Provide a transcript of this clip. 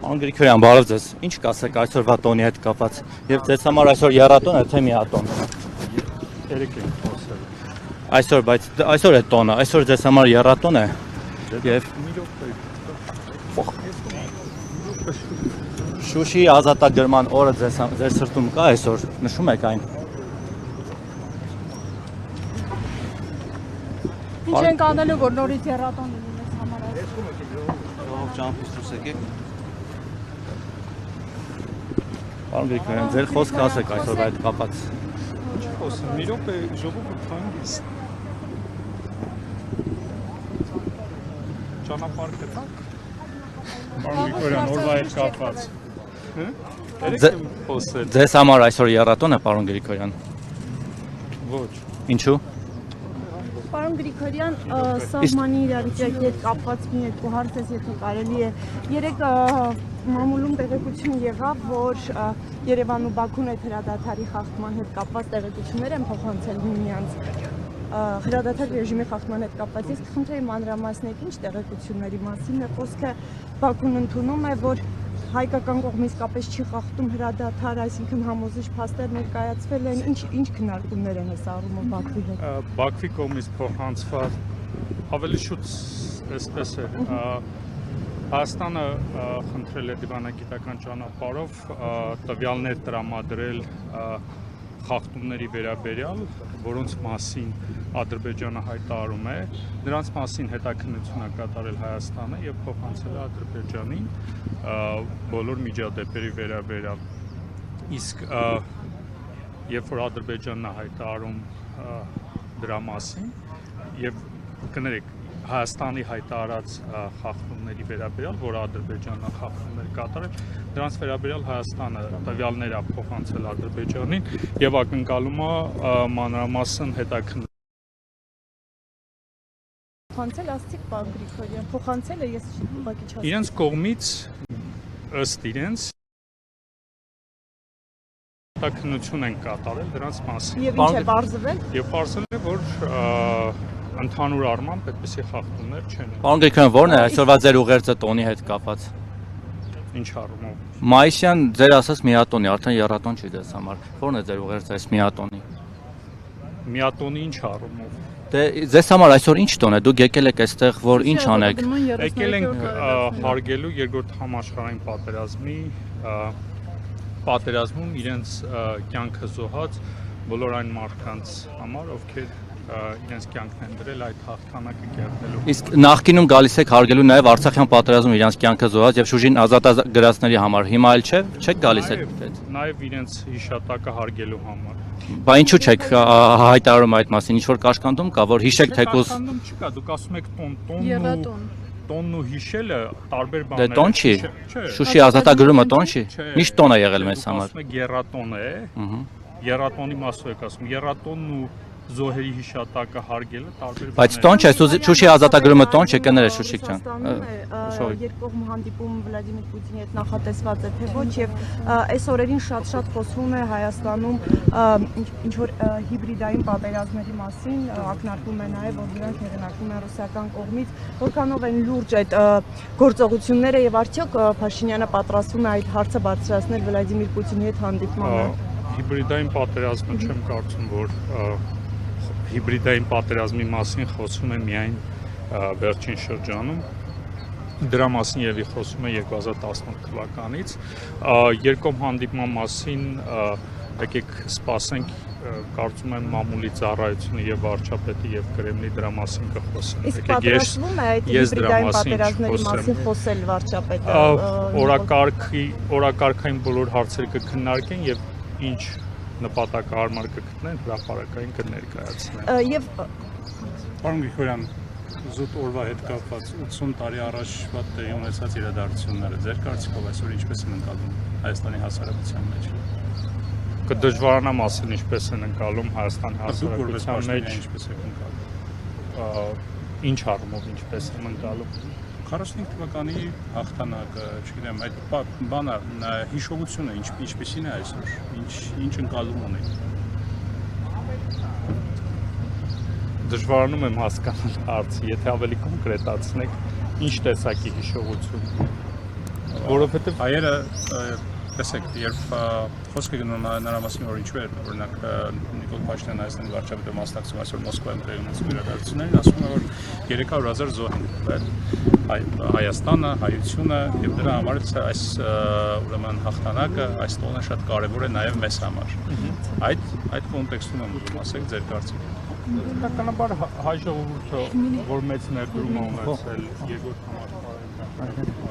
Պարոն Գրիգորյան, բարև ձեզ։ Ինչ կասեք այսօրվա տոնի հետ կապված։ Եվ ձեզ համար այսօր եռատոն է թե միատոն։ Երեք ենք խոսել։ Այսօր, բայց այսօր է տոնը, այսօր ձեզ համար եռատոն է։ Եվ Շուշի ազատագրման օրը ձեր սրտում կա այսօր, նշում եք այն։ Ինչ ենք անելու, որ նորից եռատոն լինի մեզ համար այսօր։ Ճամփուս եկեք։ Պարոն Գրիգորյան, ձեր խոսքը ասեք այսօրվա հետ կապված։ Ինչ խոսեմ, մի րոպե ժողովուրդ հանգիստ։ Ճանապարհ գտանք։ Պարոն Գրիգորյան, օրվա հետ կապված։ Երեք եմ խոսել։ Ձեզ համար այսօր եռատոն է, պարոն Գրիգորյան։ Ոչ։ Ինչու։ Պարոն Գրիգորյան, սահմանի իրավիճակի հետ կապված մի երկու հարց է, եթե կարելի է։ Երեք մամուլում տեղեկություն եղավ, որ Երևանն ու Բաքուն այդ հրադադարի խախտման հետ կապված տեղեկություններ են փոխանցել միմյանց։ Հրադադար ռեժիմի խախտման հետ կապված իսկ խնդրեի մանրամասնեք ինչ տեղեկությունների մասին է խոսքը։ Բաքուն ընդունում է, որ հայկական կողմից կապես չի խախտում հրադադար, այսինքն համոզիչ փաստեր ներկայացվել են, ինչ քննարկումներ են այս առումով Բաքվի հետ։ Բաքվի կողմից փոխանցված ավելի շուտ այսպես է։ Հայաստանը խնդրել է դիվանագիտական ճանապարհով տվյալներ տրամադրել խախտումների վերաբերյալ, որոնց մասին Ադրբեջանը հայտարարում է, նրանց մասին հետաքննություն է կատարել Հայաստանը եւ փոխանցել է Ադրբեջանին բոլոր միջադեպերի վերաբերյալ։ Իսկ երբ որ Ադրբեջանն է հայտարարում դրա մասին եւ կներեք Հայաստանի հայտարարած խախտումների վերաբերյալ, որ Ադրբեջանը խախտումներ կատարել, դրանց վերաբերյալ Հայաստանը տվյալներ է փոխանցել Ադրբեջանին եւ ակնկալում է մանրամասն հետաքննություն։ Փոխանցել ասցիք պարոն Գրիգորյան, փոխանցել է, ես ուղղակի չասեմ։ Իրենց կողմից ըստ իրենց հետաքննություն են կատարել դրանց մասին։ Եվ ինչ է բարձվել։ Եվ բարձվել է, որ ընդհանուր առմամբ այդպիսի խախտումներ չեն։ Պարոն Գրիգորյան, ո՞րն է այսօրվա ձեր ուղերձը տոնի հետ կապված։ Ինչ առումով։ Մայիսյան ձեր ասած միատոնի, արդեն եռատոն չի ձեզ համար։ Ո՞րն է ձեր ուղերձը այս միատոնի։ Միատոնի ինչ առումով։ Դե ձեզ համար այսօր ինչ տոն է։ Դուք եկել եք այստեղ, որ ինչ անեք։ Եկել ենք հարգելու երկրորդ համաշխարհային պատերազմում իրենց կյանքը զոհած բոլոր այն մարդկանց համար, ովքեր իրենց կյանքն են դրել այդ հաղթանակը կերտելու։ Իսկ նախկինում գալիս եք հարգելու նաև Արցախյան պատերազմում իրենց կյանքը զոհած եւ շուժին ազատագրածների համար։ Հիմա էլ չեք գալիս եք։ Նաև իրենց հիշատակը հարգելու համար։ Բա ինչու չեք հայտարարում այդ մասին, ինչ որ կաշկանդում կա, որ հիշեք թեկուզ։ Կաշկանդում չկա, դուք ասում եք տոնն ու հիշելը տարբեր բաներ։ Դե տոն չի։ Շուշի ազատագրումը տոն չի։ Միշտ տոն է եղել մեզ համար։ Ասում եք եռատոն է։ Եռատոնի մասով եք ասում։ Եռատոնն ու զոհերի հիշատակը հարգելը տարբեր բաներ։ Բայց տոն չէ, Շուշի ազատագրումը տոն չէ, կներեք Շուշիկ ջան։ Երկկողմ հանդիպում Վլադիմիր Պուտինի հետ նախատեսված է թե ոչ եւ այս օրերին շատ խոսվում է Հայաստանում ինչ որ հիբրիդային պատերազմների մասին, ակնարկում է նաեւ որ դրանք հեղինակվում են ռուսական կողմից, որքանով են լուրջ այդ գործողությունները եւ արդյոք Փաշինյանը պատրաստվում է այդ հարցը բարձրացնել Վլադիմիր Պուտինի հետ հանդիպմանը։ Հիբրիդային պատերազմը չեմ կարծում, որ հիբրիդային պատերազմի մասին խոսում է միայն վերջին շրջանում։ Դրա մասին եւի խոսում է 2018 թվականից։ Երկկողմ հանդիպման մասին եկեք սպասենք, կարծում եմ մամուլի ծառայությունը եւ վարչապետի եւ Կրեմլի դրա մասին կխոսեն։ Իսկ պատրաստվում է այդ հիբրիդային պատերազմների մասին խոսել վարչապետը։ Օրակարգային բոլոր հարցերը կքննարկեն եւ ինչ նպատակահարմար կգտնեն, հրապարակային կներկայացնեն։ Եվ Պարոն Գրիգորյան, զուտ օրվա հետ կապված 80 տարի առաջվա տեղի ունեցած իրադարձությունները ձեր կարծիքով այսօր ինչպես են ընկալում Հայաստանի հասարակության մեջ։ Կդժվարանամ ասել ինչպես են ընկալում Հայաստանի հասարակության մեջ, ինչպես է ընկալում։ Ինչ առումով ինչպես են ընկալում։ 45 թվականի հաղթանակը, չգիտեմ, այդ բանը հիշողությունը ինչպիսին է այսօր, ինչ ընկալում ունի։ Դժվարանում եմ հասկանալ հարցը, եթե ավելի կոնկրետացնեք, ինչ տեսակի հիշողություն։ որովհետև հայերը տեսեք, երբ խոսքը գնում նրա մասին, որ ինչու է օրինակ Նիկոլ Փաշինյանը Հայաստանի վարչապետը մասնակցում այսօր Մոսկվայում տեղի ունեցող իրադարձություններին, ասում է, որ 300,000 զոհ են եղել Հայաստանը, հայությունը եւ դրա համար այս ուրեմն հաղթանակը, այս տոնը շատ կարեւոր է նաեւ մեզ համար։ Այդ կոնտեքստում եմ ուզում ասեք ձեր կարծիքը։ Բնականաբար հայ ժողովուրդը, որ մեծ ներդրում է ունեցել երկրորդ համաշխարհային